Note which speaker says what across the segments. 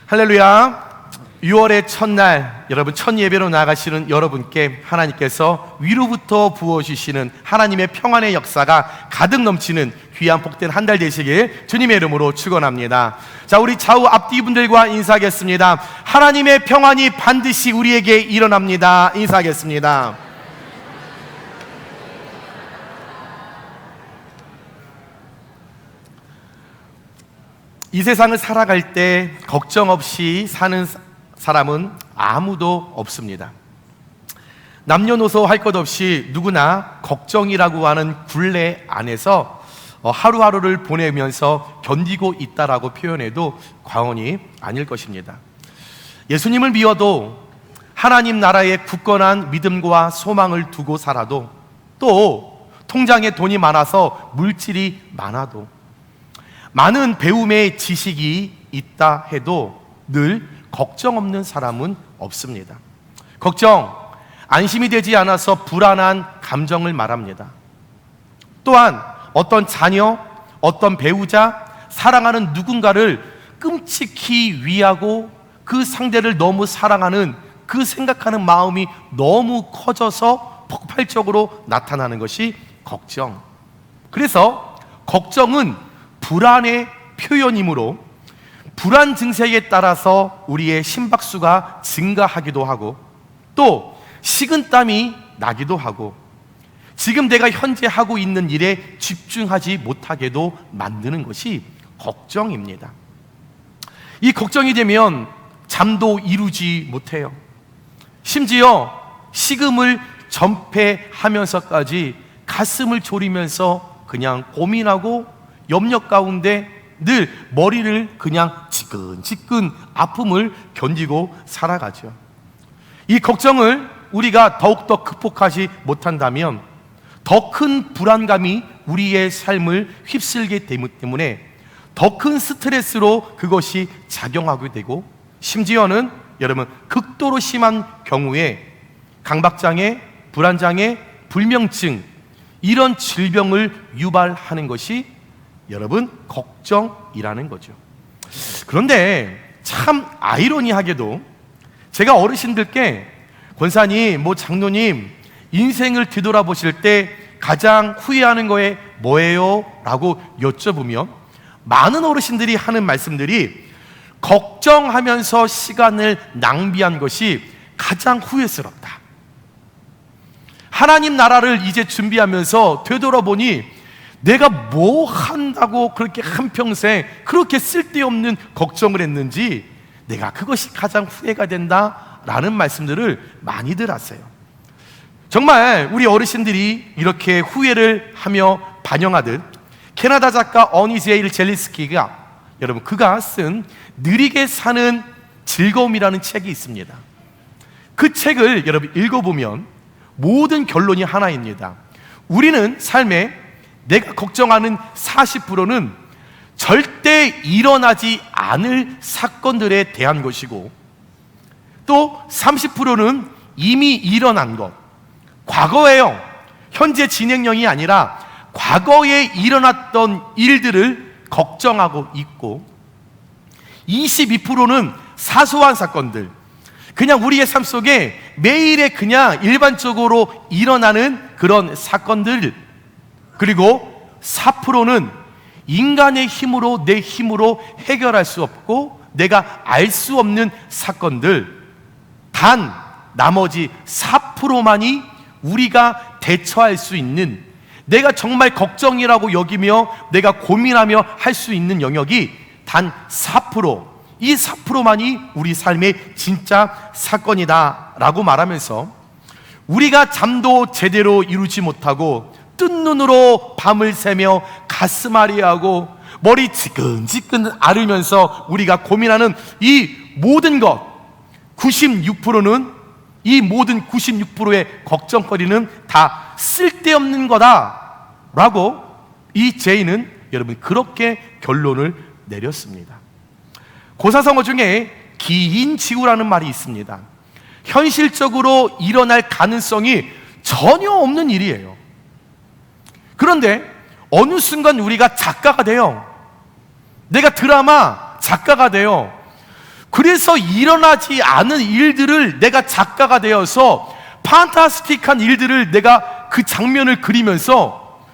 Speaker 1: 할렐루야. 6월의 첫날, 여러분 첫 예배로 나가시는 여러분께 하나님께서 위로부터 부어주시는 하나님의 평안의 역사가 가득 넘치는 귀한 복된 한 달 되시길 주님의 이름으로 축원합니다. 자, 우리 좌우 앞뒤 분들과 인사하겠습니다. 하나님의 평안이 반드시 우리에게 일어납니다. 인사하겠습니다. 이 세상을 살아갈 때 걱정 없이 사는 사람은 아무도 없습니다. 남녀노소 할 것 없이 누구나 걱정이라고 하는 굴레 안에서 하루하루를 보내면서 견디고 있다라고 표현해도 과언이 아닐 것입니다. 예수님을 믿어도 하나님 나라에 굳건한 믿음과 소망을 두고 살아도, 또 통장에 돈이 많아서 물질이 많아도, 많은 배움의 지식이 있다 해도 늘 걱정 없는 사람은 없습니다. 걱정, 안심이 되지 않아서 불안한 감정을 말합니다. 또한 어떤 자녀, 어떤 배우자, 사랑하는 누군가를 끔찍히 위하고 그 상대를 너무 사랑하는 그 생각하는 마음이 너무 커져서 폭발적으로 나타나는 것이 걱정. 그래서 걱정은 불안의 표현이므로 불안 증세에 따라서 우리의 심박수가 증가하기도 하고, 또 식은땀이 나기도 하고, 지금 내가 현재 하고 있는 일에 집중하지 못하게도 만드는 것이 걱정입니다. 이 걱정이 되면 잠도 이루지 못해요. 심지어 식음을 전폐하면서까지 가슴을 졸이면서 그냥 고민하고 염려 가운데 늘 머리를 그냥 지끈지끈 아픔을 견디고 살아가죠. 이 걱정을 우리가 더욱더 극복하지 못한다면 더 큰 불안감이 우리의 삶을 휩쓸게 되기 때문에 더 큰 스트레스로 그것이 작용하게 되고, 심지어는 여러분 극도로 심한 경우에 강박장애, 불안장애, 불면증, 이런 질병을 유발하는 것이 여러분 걱정이라는 거죠. 그런데 참 아이러니하게도 제가 어르신들께 권사님, 장로님, 인생을 뒤돌아보실 때 가장 후회하는 거에 뭐예요? 라고 여쭤보면 많은 어르신들이 하는 말씀들이 걱정하면서 시간을 낭비한 것이 가장 후회스럽다. 하나님 나라를 이제 준비하면서 되돌아보니 내가 뭐 한다고 그렇게 한평생 그렇게 쓸데없는 걱정을 했는지 내가 그것이 가장 후회가 된다라는 말씀들을 많이들 하세요. 정말 우리 어르신들이 이렇게 후회를 하며 반영하듯 캐나다 작가 어니제일 젤리스키가, 여러분 그가 쓴 느리게 사는 즐거움이라는 책이 있습니다. 그 책을 여러분 읽어보면 모든 결론이 하나입니다. 우리는 삶에 내가 걱정하는 40%는 절대 일어나지 않을 사건들에 대한 것이고, 또 30%는 이미 일어난 것, 과거에요, 현재 진행형이 아니라 과거에 일어났던 일들을 걱정하고 있고, 22%는 사소한 사건들, 그냥 우리의 삶 속에 매일에 그냥 일반적으로 일어나는 그런 사건들, 그리고 4%는 인간의 힘으로, 내 힘으로 해결할 수 없고 내가 알 수 없는 사건들, 단 나머지 4%만이 우리가 대처할 수 있는, 내가 정말 걱정이라고 여기며 내가 고민하며 할 수 있는 영역이 단 4%, 이 4%만이 우리 삶의 진짜 사건이다 라고 말하면서, 우리가 잠도 제대로 이루지 못하고 뜬 눈으로 밤을 새며 가슴앓이하고 머리 지끈지끈 앓으면서 우리가 고민하는 이 모든 것, 96%는, 이 모든 96%의 걱정거리는 다 쓸데없는 거다 라고 이 제이는 여러분 그렇게 결론을 내렸습니다. 고사성어 중에 기인지우라는 말이 있습니다. 현실적으로 일어날 가능성이 전혀 없는 일이에요. 그런데 어느 순간 우리가 작가가 돼요. 내가 드라마 작가가 돼요. 그래서 일어나지 않은 일들을 내가 작가가 되어서 판타스틱한 일들을 내가 그 장면을 그리면서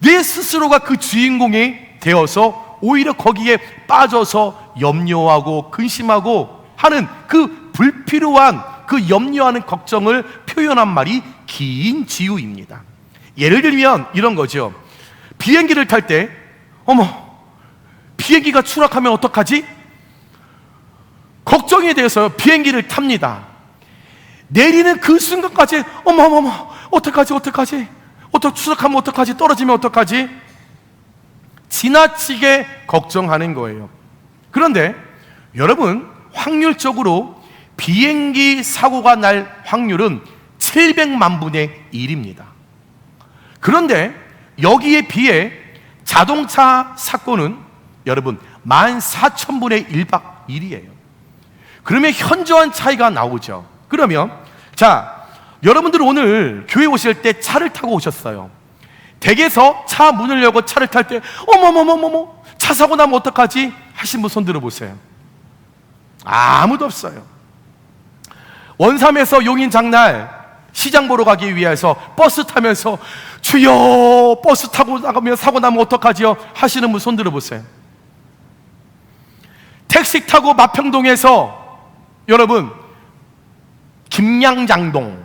Speaker 1: 내 스스로가 그 주인공이 되어서 오히려 거기에 빠져서 염려하고 근심하고 하는 그 불필요한 그 염려하는 걱정을 표현한 말이 긴 지우입니다. 예를 들면 이런 거죠. 비행기를 탈 때 어머, 비행기가 추락하면 어떡하지? 걱정이 돼서 비행기를 탑니다. 내리는 그 순간까지 어머 어떡하지 추락하면 어떡하지, 떨어지면 어떡하지, 지나치게 걱정하는 거예요. 그런데 여러분, 확률적으로 비행기 사고가 날 확률은 700만 분의 1입니다. 그런데 여기에 비해 자동차 사고는 여러분 14,000분의 1박 1이에요. 그러면 현저한 차이가 나오죠. 그러면 자, 여러분들 오늘 교회 오실 때 차를 타고 오셨어요. 댁에서 차 문을 열고 차를 탈 때 어머머머머머, 차 사고 나면 어떡하지 하신 분 손 들어보세요. 아무도 없어요. 원삼에서 용인 장날 시장 보러 가기 위해서 버스 타면서 주여, 버스 타고 나가면 사고 나면 어떡하지요 하시는 분 손 들어보세요. 택시 타고 마평동에서 여러분 김양장동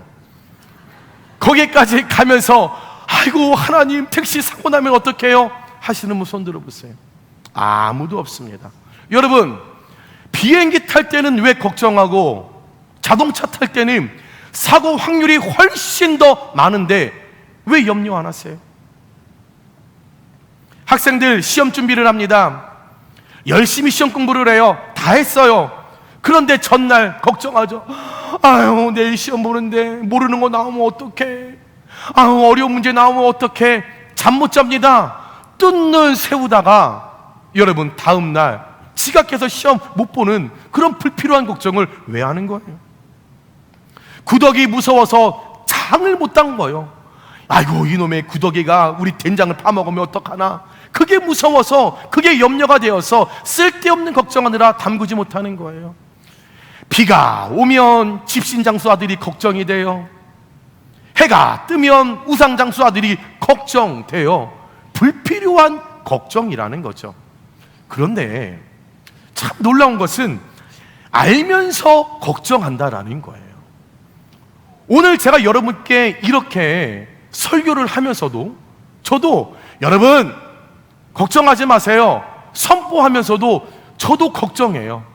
Speaker 1: 거기까지 가면서 아이고 하나님, 택시 사고 나면 어떡해요 하시는 분 손 들어보세요. 아무도 없습니다. 여러분, 비행기 탈 때는 왜 걱정하고 자동차 탈 때는 사고 확률이 훨씬 더 많은데 왜 염려 안 하세요? 학생들 시험 준비를 합니다. 열심히 시험 공부를 해요. 다 했어요. 그런데 전날 걱정하죠. 아유, 내일 시험 보는데 모르는 거 나오면 어떡해, 아유, 어려운 문제 나오면 어떡해. 잠 못 잡니다. 뜬눈 세우다가 여러분 다음날 지각해서 시험 못 보는 그런 불필요한 걱정을 왜 하는 거예요? 구더기 무서워서 장을 못 담궈요. 아이고, 이놈의 구더기가 우리 된장을 파먹으면 어떡하나, 그게 무서워서, 그게 염려가 되어서 쓸데없는 걱정하느라 담그지 못하는 거예요. 비가 오면 집신장수 아들이 걱정이 돼요. 해가 뜨면 우상장수 아들이 걱정돼요. 불필요한 걱정이라는 거죠. 그런데 참 놀라운 것은 알면서 걱정한다라는 거예요. 오늘 제가 여러분께 이렇게 설교를 하면서도 저도 여러분 걱정하지 마세요 선포하면서도 저도 걱정해요.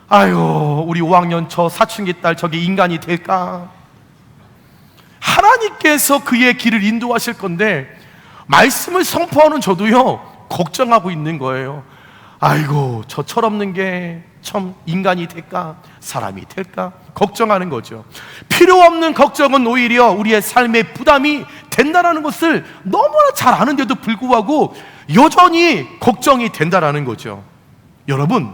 Speaker 1: 아유, 우리 5학년 저 사춘기 딸 저게 인간이 될까? 하나님께서 그의 길을 인도하실 건데 말씀을 선포하는 저도요 걱정하고 있는 거예요. 아이고, 저 철없는 게 참 인간이 될까? 사람이 될까? 걱정하는 거죠. 필요 없는 걱정은 오히려 우리의 삶의 부담이 된다는 것을 너무나 잘 아는데도 불구하고 여전히 걱정이 된다는 거죠. 여러분,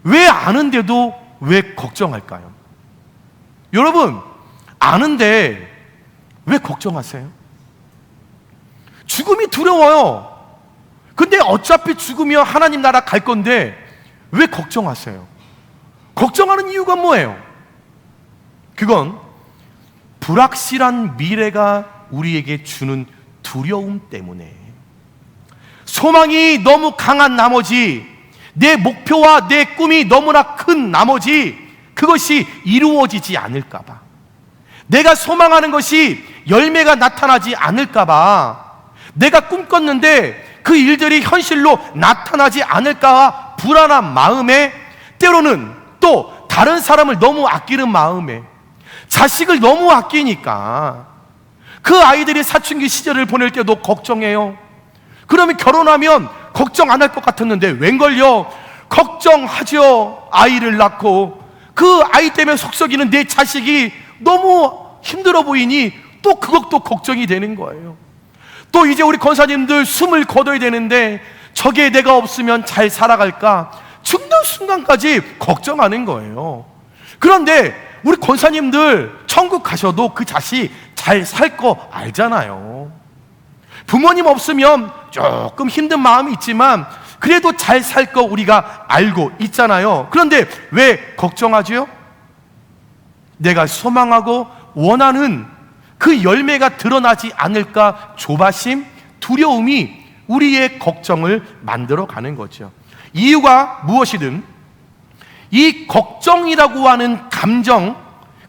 Speaker 1: 왜 아는데도 왜 걱정할까요? 여러분, 아는데 왜 걱정하세요? 죽음이 두려워요. 근데 어차피 죽으면 하나님 나라 갈 건데 왜 걱정하세요? 걱정하는 이유가 뭐예요? 그건 불확실한 미래가 우리에게 주는 두려움 때문에, 소망이 너무 강한 나머지, 내 목표와 내 꿈이 너무나 큰 나머지 그것이 이루어지지 않을까봐, 내가 소망하는 것이 열매가 나타나지 않을까봐, 내가 꿈꿨는데 그 일들이 현실로 나타나지 않을까 불안한 마음에, 때로는 또 다른 사람을 너무 아끼는 마음에, 자식을 너무 아끼니까 그 아이들이 사춘기 시절을 보낼 때도 걱정해요. 그러면 결혼하면 걱정 안 할 것 같았는데 웬걸요? 걱정하죠. 아이를 낳고 그 아이 때문에 속썩이는 내 자식이 너무 힘들어 보이니 또 그것도 걱정이 되는 거예요. 또 이제 우리 권사님들 숨을 거둬야 되는데 저게 내가 없으면 잘 살아갈까? 죽는 순간까지 걱정하는 거예요. 그런데 우리 권사님들 천국 가셔도 그 자식 잘 살 거 알잖아요. 부모님 없으면 조금 힘든 마음이 있지만 그래도 잘 살 거 우리가 알고 있잖아요. 그런데 왜 걱정하지요? 내가 소망하고 원하는 그 열매가 드러나지 않을까 조바심, 두려움이 우리의 걱정을 만들어 가는 거죠. 이유가 무엇이든 이 걱정이라고 하는 감정,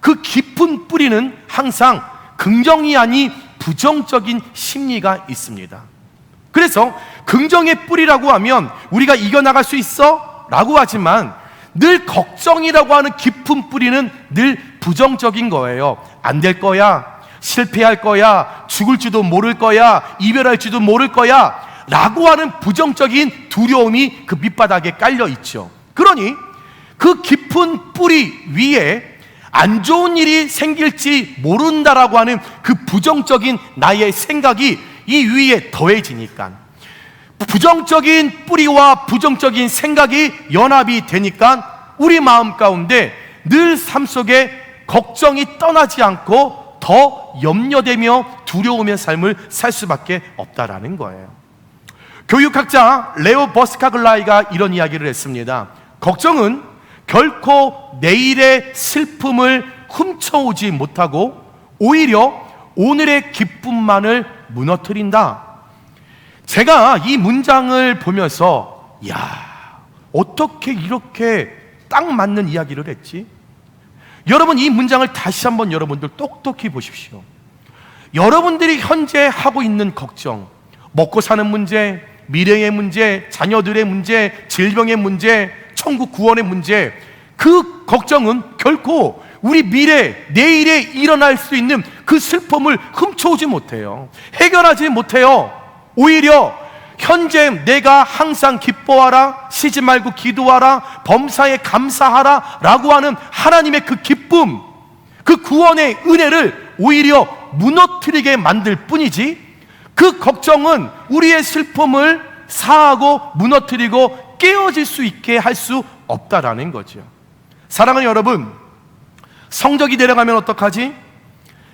Speaker 1: 그 깊은 뿌리는 항상 긍정이 아닌 부정적인 심리가 있습니다. 그래서 긍정의 뿌리라고 하면 우리가 이겨나갈 수 있어? 라고 하지만 늘 걱정이라고 하는 깊은 뿌리는 늘 부정적인 거예요. 안 될 거야, 실패할 거야, 죽을지도 모를 거야, 이별할지도 모를 거야 라고 하는 부정적인 두려움이 그 밑바닥에 깔려 있죠. 그러니 그 깊은 뿌리 위에 안 좋은 일이 생길지 모른다라고 하는 그 부정적인 나의 생각이 이 위에 더해지니까, 부정적인 뿌리와 부정적인 생각이 연합이 되니까 우리 마음 가운데 늘 삶 속에 걱정이 떠나지 않고 더 염려되며 두려우며 삶을 살 수밖에 없다라는 거예요. 교육학자 레오 버스카글라이가 이런 이야기를 했습니다. 걱정은 결코 내일의 슬픔을 훔쳐오지 못하고 오히려 오늘의 기쁨만을 무너뜨린다. 제가 이 문장을 보면서 어떻게 이렇게 딱 맞는 이야기를 했지? 여러분, 이 문장을 다시 한번 여러분들 똑똑히 보십시오. 여러분들이 현재 하고 있는 걱정, 먹고 사는 문제, 미래의 문제, 자녀들의 문제, 질병의 문제, 천국 구원의 문제, 그 걱정은 결코 우리 미래, 내일에 일어날 수 있는 그 슬픔을 훔쳐오지 못해요. 해결하지 못해요. 오히려 현재 내가 항상 기뻐하라, 쉬지 말고 기도하라, 범사에 감사하라 라고 하는 하나님의 그 기쁨, 그 구원의 은혜를 오히려 무너뜨리게 만들 뿐이지, 그 걱정은 우리의 슬픔을 사하고 무너뜨리고 깨어질 수 있게 할 수 없다라는 거죠. 사랑하는 여러분, 성적이 내려가면 어떡하지?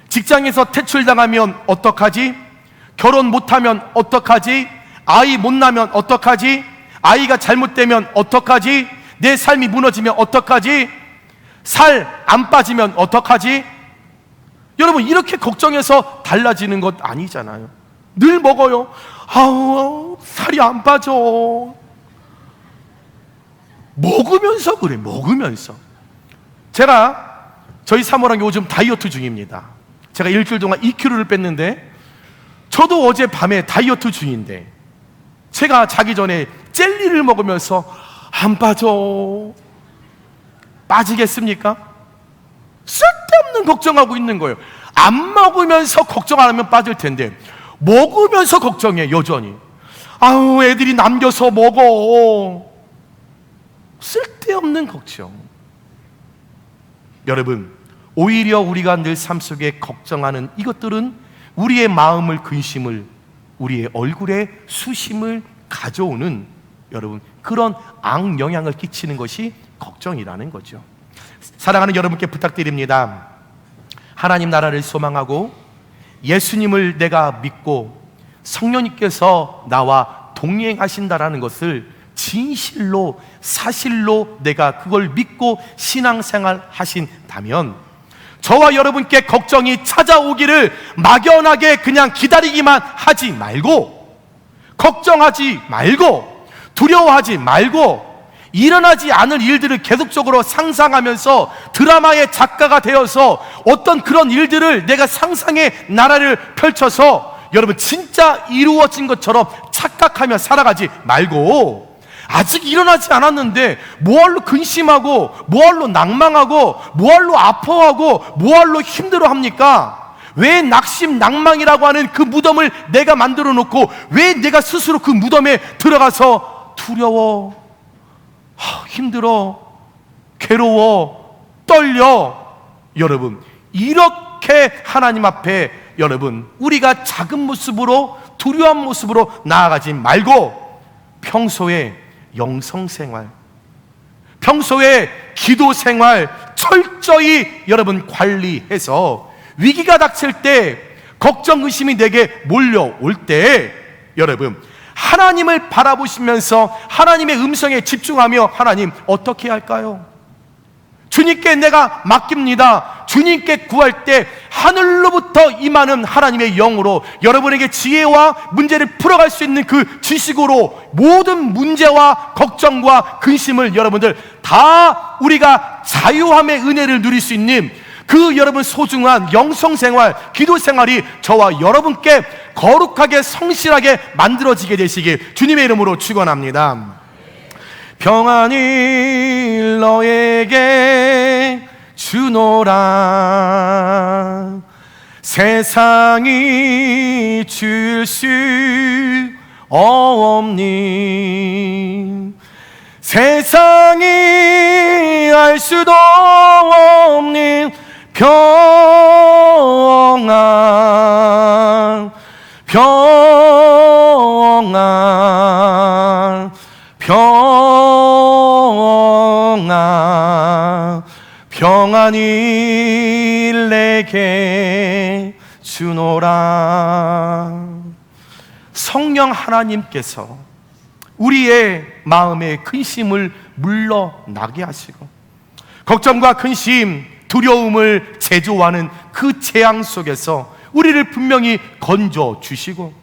Speaker 1: 직장에서 퇴출당하면 어떡하지? 결혼 못하면 어떡하지? 아이 못 낳으면 어떡하지? 아이가 잘못되면 어떡하지? 내 삶이 무너지면 어떡하지? 살 안 빠지면 어떡하지? 여러분, 이렇게 걱정해서 달라지는 것 아니잖아요. 늘 먹어요. 아우, 살이 안 빠져. 먹으면서 그래, 먹으면서. 제가 저희 사모랑 요즘 다이어트 중입니다. 제가 일주일 동안 2kg를 뺐는데, 저도 어제 밤에 다이어트 중인데 제가 자기 전에 젤리를 먹으면서 안 빠져. 빠지겠습니까? 쓸데없는 걱정하고 있는 거예요. 안 먹으면서 걱정 안 하면 빠질 텐데 먹으면서 걱정해, 여전히. 아우, 애들이 남겨서 먹어. 쓸데없는 걱정. 여러분, 오히려 우리가 늘 삶 속에 걱정하는 이것들은 우리의 마음을 근심을, 우리의 얼굴에 수심을 가져오는, 여러분, 그런 악영향을 끼치는 것이 걱정이라는 거죠. 사랑하는 여러분께 부탁드립니다. 하나님 나라를 소망하고 예수님을 내가 믿고 성령님께서 나와 동행하신다라는 것을 진실로, 사실로 내가 그걸 믿고 신앙생활 하신다면, 저와 여러분께 걱정이 찾아오기를 막연하게 그냥 기다리기만 하지 말고, 걱정하지 말고, 두려워하지 말고, 일어나지 않을 일들을 계속적으로 상상하면서 드라마의 작가가 되어서 어떤 그런 일들을 내가 상상의 나라를 펼쳐서 여러분 진짜 이루어진 것처럼 착각하며 살아가지 말고, 아직 일어나지 않았는데 뭐할로 근심하고, 뭐할로 낭망하고, 뭐할로 아파하고, 뭐할로 힘들어합니까? 왜 낙심, 낭망이라고 하는 그 무덤을 내가 만들어 놓고 왜 내가 스스로 그 무덤에 들어가서 두려워, 힘들어, 괴로워, 떨려? 여러분, 이렇게 하나님 앞에 여러분 우리가 작은 모습으로, 두려운 모습으로 나아가지 말고 평소에 영성생활, 평소에 기도생활 철저히 여러분 관리해서 위기가 닥칠 때, 걱정, 의심이 내게 몰려올 때 여러분 하나님을 바라보시면서 하나님의 음성에 집중하며 하나님 어떻게 할까요? 주님께 내가 맡깁니다. 주님께 구할 때 하늘로부터 임하는 하나님의 영으로 여러분에게 지혜와 문제를 풀어갈 수 있는 그 지식으로 모든 문제와 걱정과 근심을 여러분들 다 우리가 자유함의 은혜를 누릴 수 있는 그 여러분 소중한 영성생활, 기도생활이 저와 여러분께 거룩하게 성실하게 만들어지게 되시길 주님의 이름으로 축원합니다. 평안을 너에게 주노라. 세상이 줄 수 없니, 세상이 알 수도 없는 평안, 평안, 평안, 평안이 내게 주노라. 성령 하나님께서 우리의 마음의 근심을 물러나게 하시고 걱정과 근심, 두려움을 제조하는 그 재앙 속에서 우리를 분명히 건져 주시고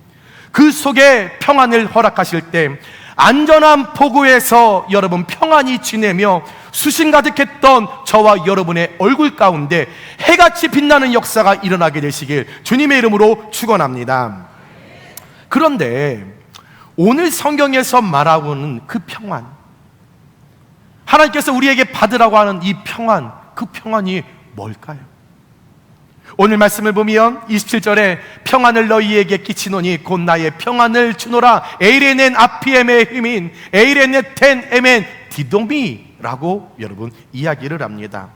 Speaker 1: 그 속에 평안을 허락하실 때 안전한 포구에서 여러분 평안히 지내며 수신 가득했던 저와 여러분의 얼굴 가운데 해같이 빛나는 역사가 일어나게 되시길 주님의 이름으로 축원합니다. 그런데 오늘 성경에서 말하고는 그 평안, 하나님께서 우리에게 받으라고 하는 이 평안, 그 평안이 뭘까요? 오늘 말씀을 보면 27절에 평안을 너희에게 끼치노니 곧 나의 평안을 주노라. 에이레넨 아피엠의 힘인 에이레넨 텐 에멘 디도미라고 여러분 이야기를 합니다.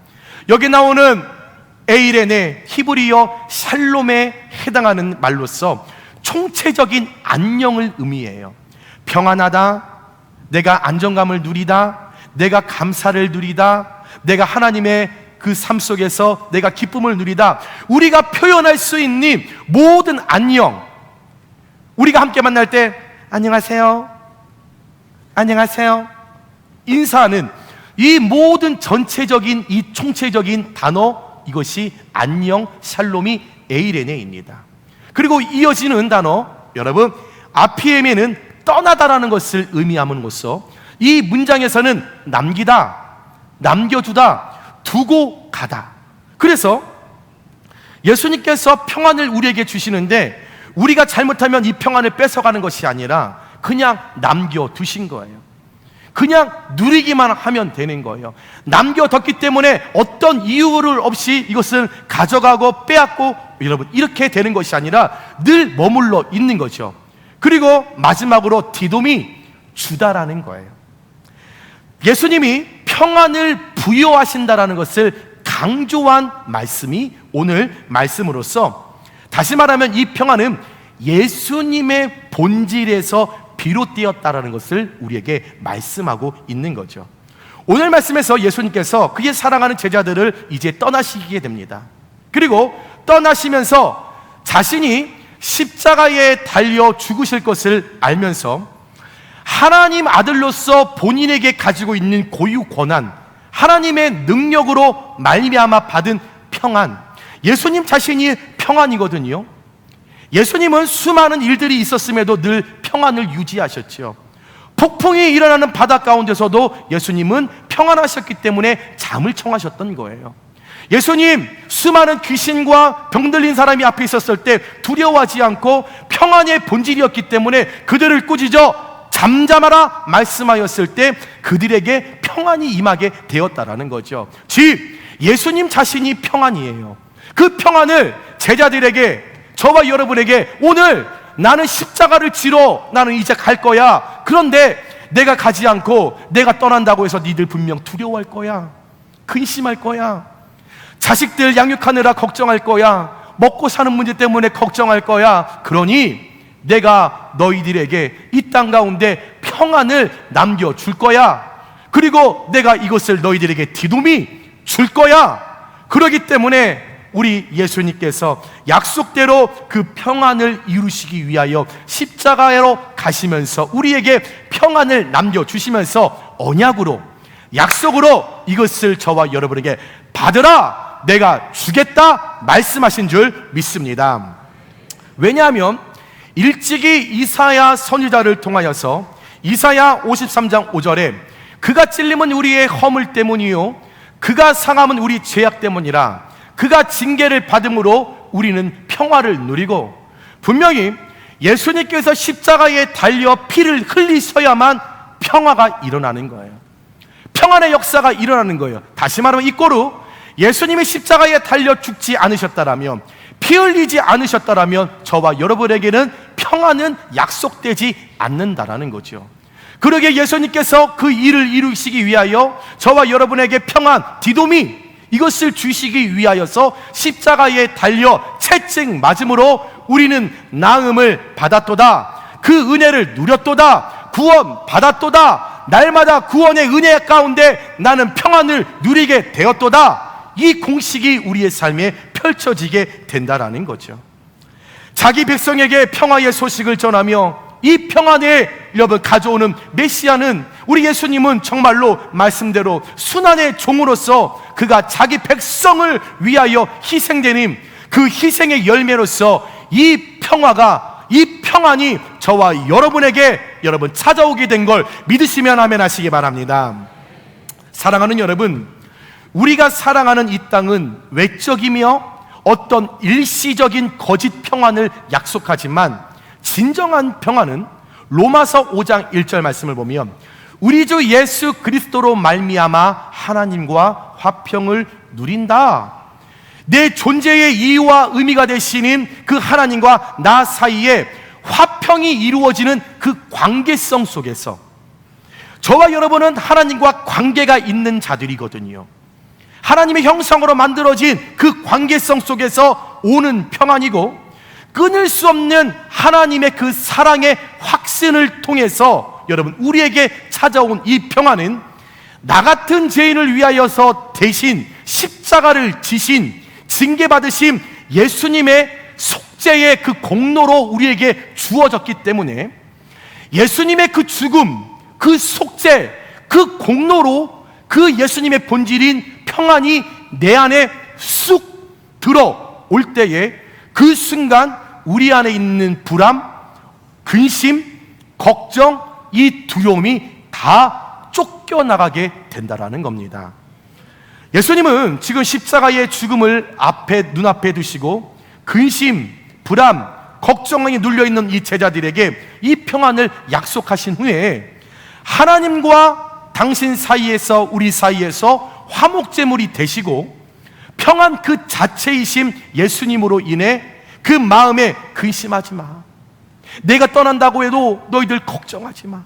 Speaker 1: 여기 나오는 에이레네 히브리어 샬롬에 해당하는 말로서 총체적인 안녕을 의미해요. 평안하다, 내가 안정감을 누리다, 내가 감사를 누리다, 내가 하나님의 그 삶 속에서 내가 기쁨을 누리다, 우리가 표현할 수 있는 모든 안녕, 우리가 함께 만날 때 안녕하세요, 안녕하세요 인사하는 이 모든 전체적인 이 총체적인 단어, 이것이 안녕 샬롬이 에이레네입니다. 그리고 이어지는 단어, 여러분 아피에메는 떠나다라는 것을 의미함으로써 이 문장에서는 남기다, 남겨두다, 두고 가다. 그래서 예수님께서 평안을 우리에게 주시는데 우리가 잘못하면 이 평안을 뺏어가는 것이 아니라 그냥 남겨두신 거예요. 그냥 누리기만 하면 되는 거예요. 남겨뒀기 때문에 어떤 이유를 없이 이것을 가져가고 빼앗고 여러분 이렇게 되는 것이 아니라 늘 머물러 있는 거죠. 그리고 마지막으로 디돔이 주다라는 거예요. 예수님이 평안을 부여하신다라는 것을 강조한 말씀이 오늘 말씀으로서, 다시 말하면 이 평안은 예수님의 본질에서 비롯되었다라는 것을 우리에게 말씀하고 있는 거죠. 오늘 말씀에서 예수님께서 그의 사랑하는 제자들을 이제 떠나시게 됩니다. 그리고 떠나시면서 자신이 십자가에 달려 죽으실 것을 알면서 하나님 아들로서 본인에게 가지고 있는 고유 권한, 하나님의 능력으로 말미암아 받은 평안, 예수님 자신이 평안이거든요. 예수님은 수많은 일들이 있었음에도 늘 평안을 유지하셨죠. 폭풍이 일어나는 바다 가운데서도 예수님은 평안하셨기 때문에 잠을 청하셨던 거예요. 예수님 수많은 귀신과 병들린 사람이 앞에 있었을 때 두려워하지 않고 평안의 본질이었기 때문에 그들을 꾸짖어 잠잠하라 말씀하였을 때 그들에게 평안이 임하게 되었다라는 거죠. 즉 예수님 자신이 평안이에요. 그 평안을 제자들에게, 저와 여러분에게 오늘 나는 십자가를 지러 나는 이제 갈 거야. 그런데 내가 가지 않고 내가 떠난다고 해서 니들 분명 두려워할 거야. 근심할 거야. 자식들 양육하느라 걱정할 거야. 먹고 사는 문제 때문에 걱정할 거야. 그러니 내가 너희들에게 이 땅 가운데 평안을 남겨줄 거야. 그리고 내가 이것을 너희들에게 디돔이 줄 거야. 그러기 때문에 우리 예수님께서 약속대로 그 평안을 이루시기 위하여 십자가로 가시면서 우리에게 평안을 남겨주시면서 언약으로, 약속으로 이것을 저와 여러분에게 받으라, 내가 주겠다 말씀하신 줄 믿습니다. 왜냐하면 일찍이 이사야 선지자를 통하여서 이사야 53장 5절에 그가 찔림은 우리의 허물 때문이요 그가 상함은 우리 죄악 때문이라, 그가 징계를 받음으로 우리는 평화를 누리고, 분명히 예수님께서 십자가에 달려 피를 흘리셔야만 평화가 일어나는 거예요. 평안의 역사가 일어나는 거예요. 다시 말하면 이꼬르, 예수님이 십자가에 달려 죽지 않으셨다라면, 피 흘리지 않으셨다라면 저와 여러분에게는 평안은 약속되지 않는다라는 거죠. 그러기에 예수님께서 그 일을 이루시기 위하여 저와 여러분에게 평안, 디도미, 이것을 주시기 위하여서 십자가에 달려 채찍 맞음으로 우리는 나음을 받았도다, 그 은혜를 누렸도다, 구원 받았도다, 날마다 구원의 은혜 가운데 나는 평안을 누리게 되었도다, 이 공식이 우리의 삶에 펼쳐지게 된다라는 거죠. 자기 백성에게 평화의 소식을 전하며 이 평안을 여러분 가져오는 메시아는, 우리 예수님은 정말로 말씀대로 순환의 종으로서 그가 자기 백성을 위하여 희생되는 그 희생의 열매로서 이 평화가, 이 평안이 저와 여러분에게 여러분 찾아오게 된 걸 믿으시면 아멘 하시기 바랍니다. 사랑하는 여러분, 우리가 살아가는 이 땅은 외적이며 어떤 일시적인 거짓 평안을 약속하지만 진정한 평안은 로마서 5장 1절 말씀을 보면 우리 주 예수 그리스도로 말미암아 하나님과 화평을 누린다. 내 존재의 이유와 의미가 되시는 그 하나님과 나 사이에 화평이 이루어지는 그 관계성 속에서 저와 여러분은 하나님과 관계가 있는 자들이거든요. 하나님의 형상으로 만들어진 그 관계성 속에서 오는 평안이고, 끊을 수 없는 하나님의 그 사랑의 확신을 통해서 여러분 우리에게 찾아온 이 평안은 나 같은 죄인을 위하여서 대신 십자가를 지신, 징계받으신 예수님의 속죄의 그 공로로 우리에게 주어졌기 때문에 예수님의 그 죽음, 그 속죄, 그 공로로 그 예수님의 본질인 평안이 내 안에 쑥 들어올 때에 그 순간 우리 안에 있는 불안, 근심, 걱정, 이 두려움이 다 쫓겨나가게 된다라는 겁니다. 예수님은 지금 십자가의 죽음을 눈앞에 두시고 근심, 불안, 걱정이 눌려있는 이 제자들에게 이 평안을 약속하신 후에 하나님과 당신 사이에서, 우리 사이에서 화목제물이 되시고 평안 그 자체이신 예수님으로 인해 그 마음에 근심하지 마, 내가 떠난다고 해도 너희들 걱정하지 마,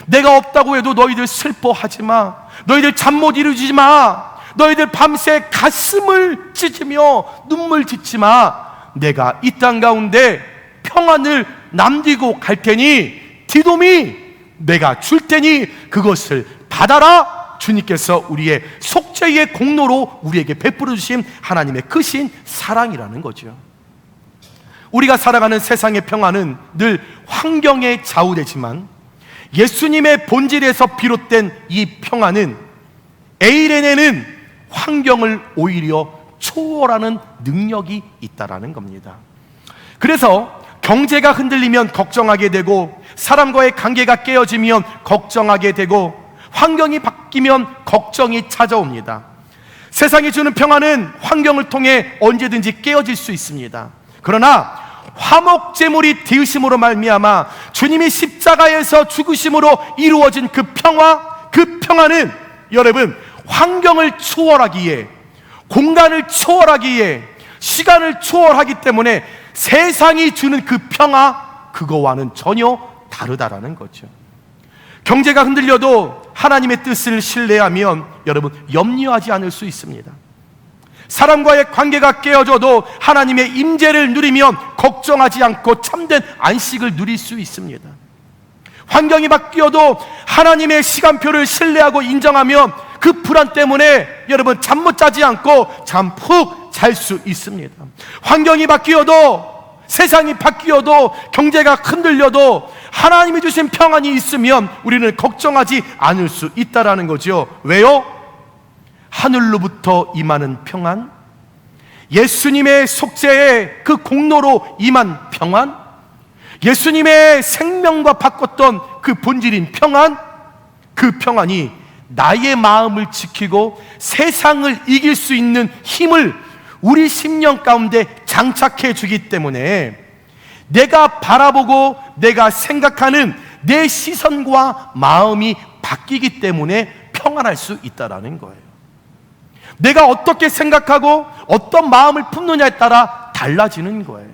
Speaker 1: 내가 없다고 해도 너희들 슬퍼하지 마, 너희들 잠 못 이루지 마, 너희들 밤새 가슴을 찢으며 눈물 짓지 마, 내가 이 땅 가운데 평안을 남기고 갈 테니 디도미 내가 줄 테니 그것을 받아라. 주님께서 우리의 속죄의 공로로 우리에게 베풀어 주신 하나님의 크신 사랑이라는 거죠. 우리가 살아가는 세상의 평안은 늘 환경에 좌우되지만 예수님의 본질에서 비롯된 이 평안은 에이레네는 환경을 오히려 초월하는 능력이 있다라는 겁니다. 그래서 경제가 흔들리면 걱정하게 되고, 사람과의 관계가 깨어지면 걱정하게 되고, 환경이 바뀌면 걱정이 찾아옵니다. 세상이 주는 평안은 환경을 통해 언제든지 깨어질 수 있습니다. 그러나 화목제물이 되으심으로 말미암아 주님이 십자가에서 죽으심으로 이루어진 그 평화, 그 평안은 여러분 환경을 초월하기에, 공간을 초월하기에, 시간을 초월하기 때문에 세상이 주는 그 평화, 그거와는 전혀 다르다라는 거죠. 경제가 흔들려도 하나님의 뜻을 신뢰하면 여러분 염려하지 않을 수 있습니다. 사람과의 관계가 깨어져도 하나님의 임재를 누리면 걱정하지 않고 참된 안식을 누릴 수 있습니다. 환경이 바뀌어도 하나님의 시간표를 신뢰하고 인정하면 그 불안 때문에 여러분 잠 못 자지 않고 잠 푹 잘 수 있습니다. 환경이 바뀌어도, 세상이 바뀌어도, 경제가 흔들려도 하나님이 주신 평안이 있으면 우리는 걱정하지 않을 수 있다라는 거죠. 왜요? 하늘로부터 임하는 평안, 예수님의 속죄의 그 공로로 임한 평안, 예수님의 생명과 바꿨던 그 본질인 평안, 그 평안이 나의 마음을 지키고 세상을 이길 수 있는 힘을 우리 심령 가운데 장착해 주기 때문에 내가 바라보고 내가 생각하는 내 시선과 마음이 바뀌기 때문에 평안할 수 있다라는 거예요. 내가 어떻게 생각하고 어떤 마음을 품느냐에 따라 달라지는 거예요.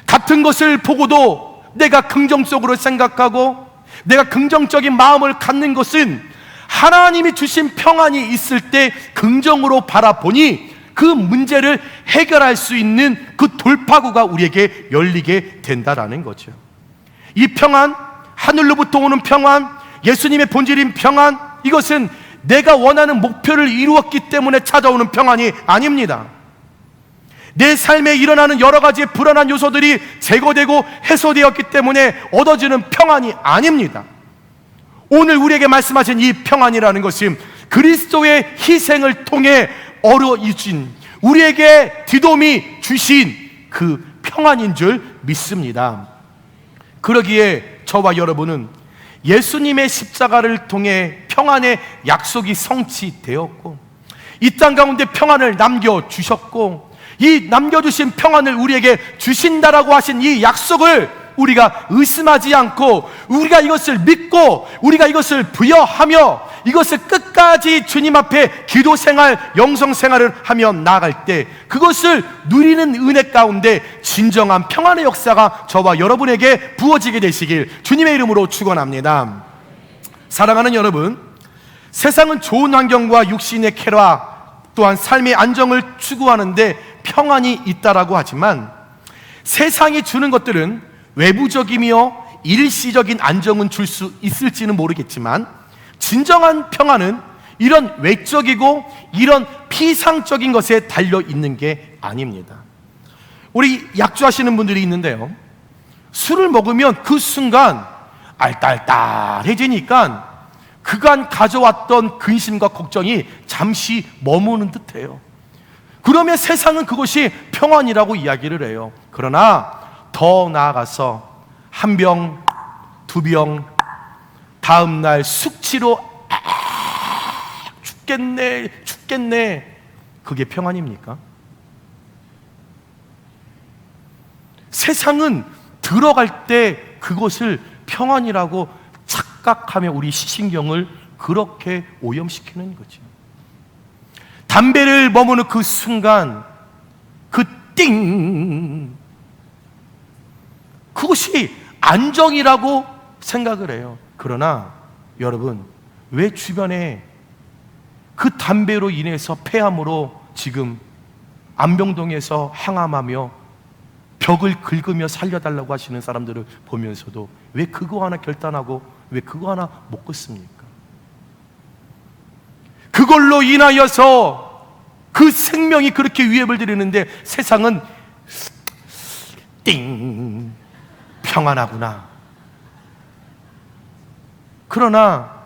Speaker 1: 같은 것을 보고도 내가 긍정적으로 생각하고 내가 긍정적인 마음을 갖는 것은 하나님이 주신 평안이 있을 때 긍정으로 바라보니 그 문제를 해결할 수 있는 그 돌파구가 우리에게 열리게 된다라는 거죠. 이 평안, 하늘로부터 오는 평안, 예수님의 본질인 평안, 이것은 내가 원하는 목표를 이루었기 때문에 찾아오는 평안이 아닙니다. 내 삶에 일어나는 여러 가지 불안한 요소들이 제거되고 해소되었기 때문에 얻어지는 평안이 아닙니다. 오늘 우리에게 말씀하신 이 평안이라는 것은 그리스도의 희생을 통해 얻어진, 우리에게 디돔이 주신 그 평안인 줄 믿습니다. 그러기에 저와 여러분은 예수님의 십자가를 통해 평안의 약속이 성취되었고 이 땅 가운데 평안을 남겨주셨고 이 남겨주신 평안을 우리에게 주신다라고 하신 이 약속을 우리가 의심하지 않고 우리가 이것을 믿고 우리가 이것을 부여하며 이것을 끝까지 주님 앞에 기도 생활, 영성 생활을 하며 나아갈 때 그것을 누리는 은혜 가운데 진정한 평안의 역사가 저와 여러분에게 부어지게 되시길 주님의 이름으로 축원합니다. 사랑하는 여러분, 세상은 좋은 환경과 육신의 쾌락 또한 삶의 안정을 추구하는데 평안이 있다라고 하지만 세상이 주는 것들은 외부적이며 일시적인 안정은 줄 수 있을지는 모르겠지만 진정한 평안은 이런 외적이고 이런 피상적인 것에 달려 있는 게 아닙니다. 우리 약주하시는 분들이 있는데요, 술을 먹으면 그 순간 알딸딸해지니까 그간 가져왔던 근심과 걱정이 잠시 머무는 듯해요. 그러면 세상은 그것이 평안이라고 이야기를 해요. 그러나 더 나아가서 한 병, 두 병, 다음 날 숙취로 죽겠네 그게 평안입니까? 세상은 들어갈 때 그것을 평안이라고 착각하며 우리 시신경을 그렇게 오염시키는 거죠. 담배를 머무는 그 순간 그 띵, 그것이 안정이라고 생각을 해요. 그러나 여러분, 왜 주변에 그 담배로 인해서 폐암으로 지금 안병동에서 항암하며 벽을 긁으며 살려달라고 하시는 사람들을 보면서도 왜 그거 하나 결단하고 왜 그거 하나 못 긋습니까? 그걸로 인하여서 그 생명이 그렇게 위협을 드리는데 세상은 띵, 평안하구나. 그러나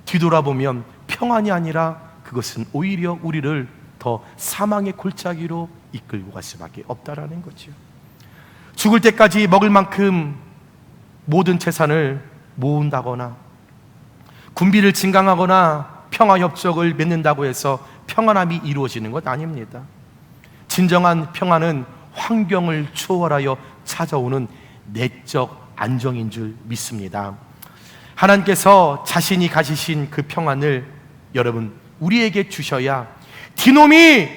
Speaker 1: 뒤돌아보면 평안이 아니라 그것은 오히려 우리를 더 사망의 골짜기로 이끌고 갈 수밖에 없다라는 거죠. 죽을 때까지 먹을 만큼 모든 재산을 모은다거나 군비를 증강하거나 평화협정을 맺는다고 해서 평안함이 이루어지는 것 아닙니다. 진정한 평안은 환경을 초월하여 찾아오는 내적 안정인 줄 믿습니다. 하나님께서 자신이 가지신 그 평안을 여러분 우리에게 주셔야, 디놈이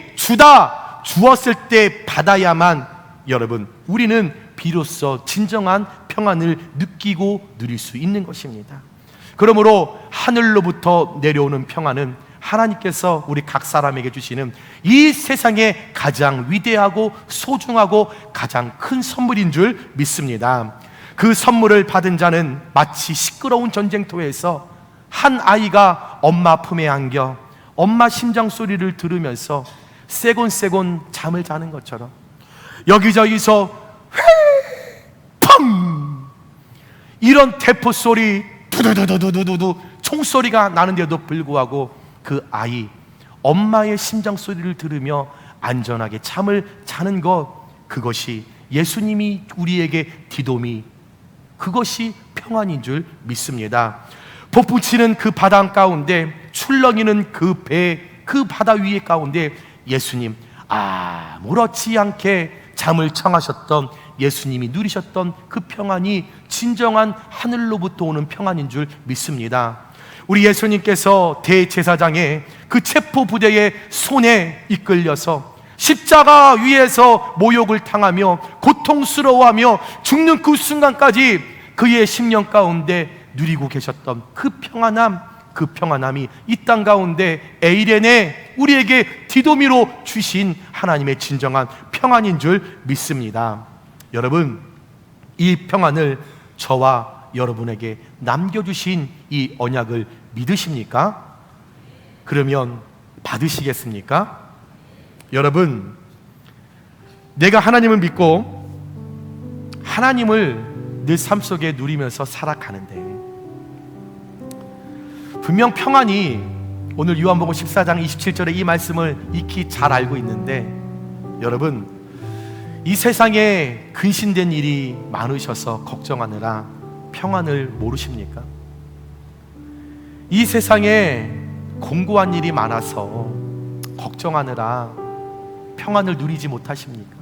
Speaker 1: 주었을 때 받아야만 여러분 우리는 비로소 진정한 평안을 느끼고 누릴 수 있는 것입니다. 그러므로 하늘로부터 내려오는 평안은 하나님께서 우리 각 사람에게 주시는 이 세상에 가장 위대하고 소중하고 가장 큰 선물인 줄 믿습니다. 그 선물을 받은 자는 마치 시끄러운 전쟁터에서 한 아이가 엄마 품에 안겨 엄마 심장 소리를 들으면서 세곤세곤 잠을 자는 것처럼 여기저기서 펑 이런 대포 소리, 두두두두두두두 총소리가 나는데도 불구하고 그 아이, 엄마의 심장 소리를 들으며 안전하게 잠을 자는 것, 그것이 예수님이 우리에게 디도미, 그것이 평안인 줄 믿습니다. 폭풍치는 그 바다 가운데, 출렁이는 그 배, 그 바다 위에 가운데 예수님 아무렇지 않게 잠을 청하셨던, 예수님이 누리셨던 그 평안이 진정한 하늘로부터 오는 평안인 줄 믿습니다. 우리 예수님께서 대제사장의 그 체포부대의 손에 이끌려서 십자가 위에서 모욕을 당하며 고통스러워하며 죽는 그 순간까지 그의 심령 가운데 누리고 계셨던 그 평안함이 이 땅 가운데 에이레네 우리에게 디도미로 주신 하나님의 진정한 평안인 줄 믿습니다. 여러분, 이 평안을 저와 여러분에게 남겨주신 이 언약을 믿으십니까? 그러면 받으시겠습니까? 여러분, 내가 하나님을 믿고 하나님을 내 삶 속에 누리면서 살아가는데, 분명 평안이, 오늘 요한복음 14장 27절의 이 말씀을 익히 잘 알고 있는데, 여러분, 이 세상에 근심된 일이 많으셔서 걱정하느라 평안을 모르십니까? 이 세상에 공고한 일이 많아서 걱정하느라 평안을 누리지 못하십니까?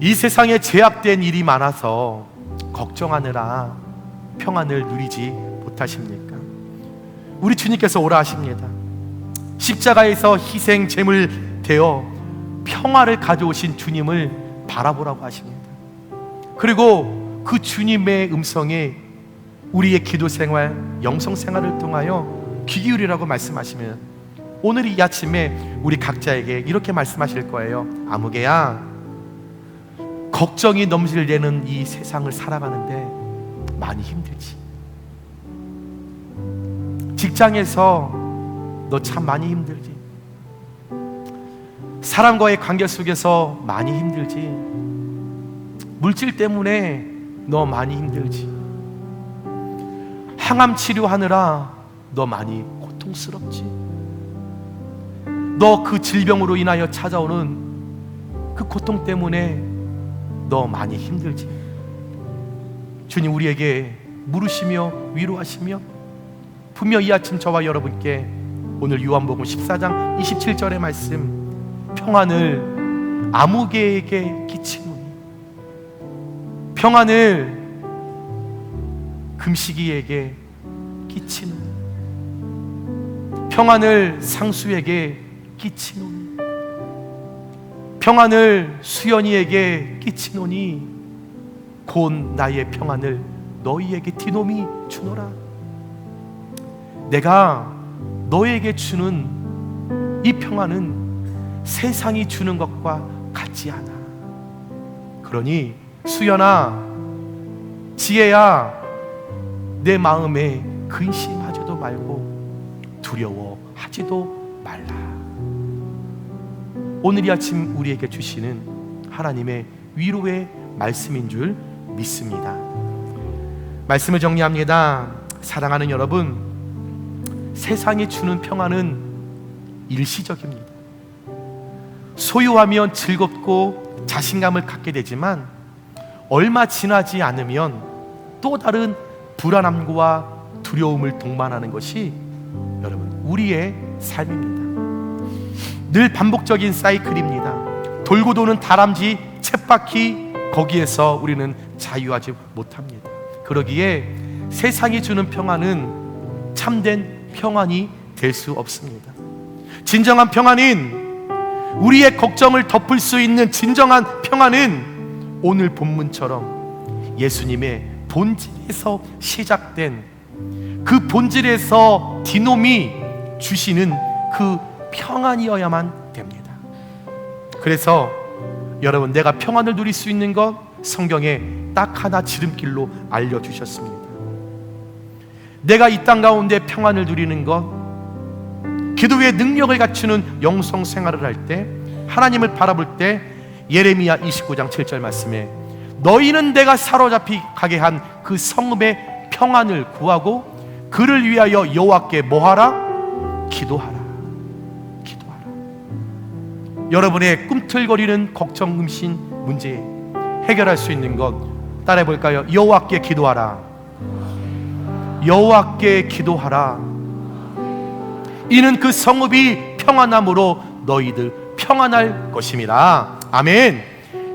Speaker 1: 이 세상에 제약된 일이 많아서 걱정하느라 평안을 누리지 못하십니까? 우리 주님께서 오라 하십니다. 십자가에서 희생 제물 되어 평화를 가져오신 주님을 바라보라고 하십니다. 그리고 그 주님의 음성에 우리의 기도 생활, 영성 생활을 통하여 귀 기울이라고 말씀하시면, 오늘 이 아침에 우리 각자에게 이렇게 말씀하실 거예요. 아무개야, 걱정이 넘실대는 이 세상을 살아가는데 많이 힘들지. 직장에서 너 참 많이 힘들지. 사람과의 관계 속에서 많이 힘들지. 물질 때문에 너 많이 힘들지. 항암 치료하느라 너 많이 고통스럽지. 너 그 질병으로 인하여 찾아오는 그 고통 때문에 너 많이 힘들지. 주님 우리에게 물으시며 위로하시며, 분명 이 아침 저와 여러분께 오늘 요한복음 14장 27절의 말씀, 평안을 아무개에게 끼치노니, 평안을 금식이에게 끼치노니, 평안을 상수에게 끼치노니, 평안을 수연이에게 끼치노니 곧 나의 평안을 너희에게 디노미 주노라. 내가 너에게 주는 이 평안은 세상이 주는 것과 같지 않아. 그러니 수연아, 지혜야, 내 마음에 근심하지도 말고 두려워하지도 말라. 오늘 이 아침 우리에게 주시는 하나님의 위로의 말씀인 줄 믿습니다. 말씀을 정리합니다. 사랑하는 여러분, 세상이 주는 평안은 일시적입니다. 소유하면 즐겁고 자신감을 갖게 되지만 얼마 지나지 않으면 또 다른 불안함과 두려움을 동반하는 것이 여러분 우리의 삶입니다. 늘 반복적인 사이클입니다. 돌고 도는 다람쥐 쳇바퀴, 거기에서 우리는 자유하지 못합니다. 그러기에 세상이 주는 평안은 참된 평안이 될 수 없습니다. 진정한 평안인, 우리의 걱정을 덮을 수 있는 진정한 평안은 오늘 본문처럼 예수님의 본질에서 시작된 그 본질에서 디노미 주시는 그 평안이어야만 됩니다. 그래서 여러분, 내가 평안을 누릴 수 있는 것 성경에 딱 하나 지름길로 알려주셨습니다. 내가 이 땅 가운데 평안을 누리는 것, 기도의 능력을 갖추는 영성 생활을 할 때, 하나님을 바라볼 때 예레미야 29장 7절 말씀에 너희는 내가 사로잡히게 한 그 성읍의 평안을 구하고 그를 위하여 여호와께 뭐하라? 기도하라. 기도하라. 여러분의 꿈틀거리는 걱정, 음신, 문제 해결할 수 있는 것 따라해 볼까요? 여호와께 기도하라. 여호와께 기도하라. 이는 그 성읍이 평안함으로 너희들 평안할 것임이라. 아멘.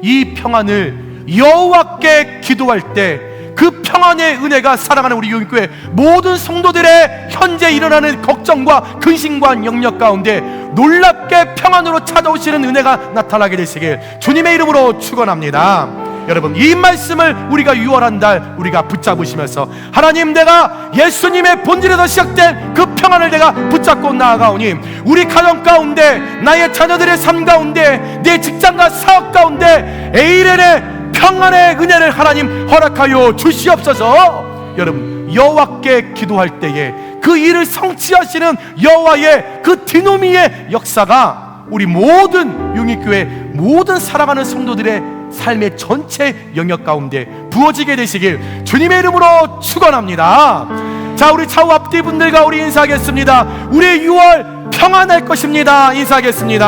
Speaker 1: 이 평안을 여호와께 기도할 때 그 평안의 은혜가 사랑하는 우리 용인교회 모든 성도들의 현재 일어나는 걱정과 근심과 영역 가운데 놀랍게 평안으로 찾아오시는 은혜가 나타나게 되시길 주님의 이름으로 축원합니다. 여러분, 이 말씀을 우리가 6월 달 우리가 붙잡으시면서 하나님, 내가 예수님의 본질에서 시작된 그 평안을 내가 붙잡고 나아가오니 우리 가정 가운데, 나의 자녀들의 삶 가운데, 내 직장과 사업 가운데 에이렌의 평안의 은혜를 하나님 허락하여 주시옵소서. 여러분, 여호와께 기도할 때에 그 일을 성취하시는 여호와의 그 디노미의 역사가 우리 모든 용인교회 모든 사랑하는 성도들의 삶의 전체 영역 가운데 부어지게 되시길 주님의 이름으로 축원합니다. 자, 우리 차후 앞뒤 분들과 우리 인사하겠습니다. 우리 6월 평안할 것입니다. 인사하겠습니다.